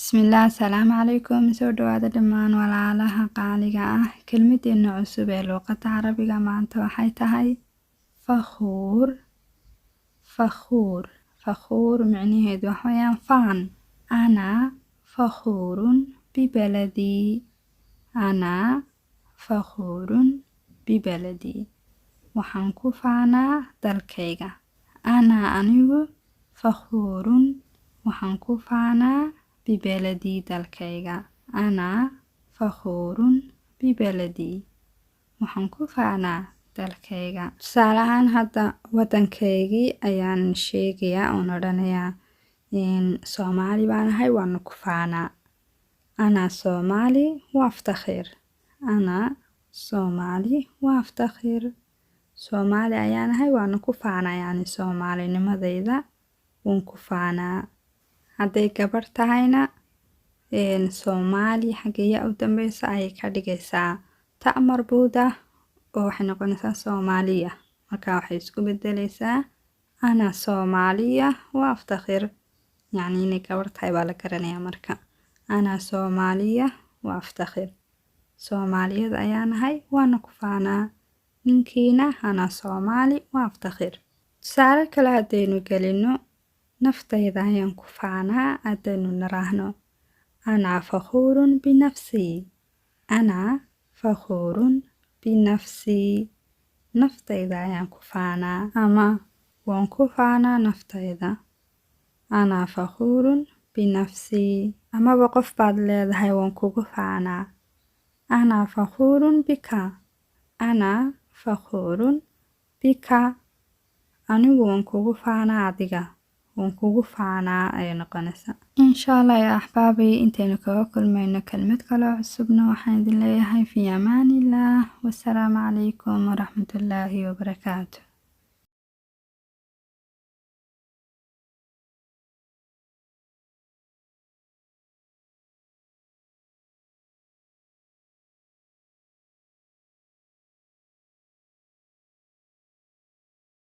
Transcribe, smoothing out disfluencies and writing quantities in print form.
Bismillah, asalaamu calaykum. Soo dhawaada dhammaan walaalaha qaaliga ah. Kelmadeena cusub ee luqadda Carabiga maanta waxay tahay fakhuur. Fakhuur. Fakhuur micnaheedu waxa weeyaan faan. Ana fakhuurun bibaladii. Ana fakhuurun bibaladii. Waxaan ku faanaa dalkayga. Ana anigu fakhuurun waxaan ku faanaa bibaladii dalkayga. Ana fakhuurun bibaladii. Waxaan ku faanaa dalkayga. Tusaale ahaan hadda waddankaygii ayaan sheegayaa oon odhanayaa Soomaali baan ahay waana ku faanaa. Ana Soomaali waaftakhir. Ana Soomaali waaftakhir. Soomaali ayaan ahay waana ku faanaa yani Soomaalinimadayda waan ku faanaa. Hadday gabar tahayna Soomaali xageeya u dambeysa ayay ka dhigaysaa ta' marbuuda oo waxay noqonaysaa Soomaaliya. Marka waxay isku beddelaysaa ana Soomaaliya waaftakhir. Yani inay gabar tahay baa la garanayaa marka. Ana Soomaaliya waaftakhir. Soomaaliyada ayaan ahay waana ku faanaa. Ninkiina ana Soomaali waaftakhir. Tusaale kale haddaynu gelino naftayda ayaan ku faanaa haddaynu niraahno ana fakhuurun binafsii. Ana fakhuurun binafsii. Naftayda ayaan ku faanaa ama waan ku faanaa naftayda. Ana fakhuurun binafsii. Amaba qof baad leedahay waan kugu faanaa. Ana fakhuurun bika. Ana fakhuurun bika. Anigu waan kugu faanaa adiga. waan kugu faanaa ay noqonaysaa. Inshallah ya axbaabi intaynu kaga kulmayno kelmad kale oo cusubna waxaan idin leeyahay fi amaanillah. Wassalaamu calaykum waraxmatullaahi wabarakaatuh.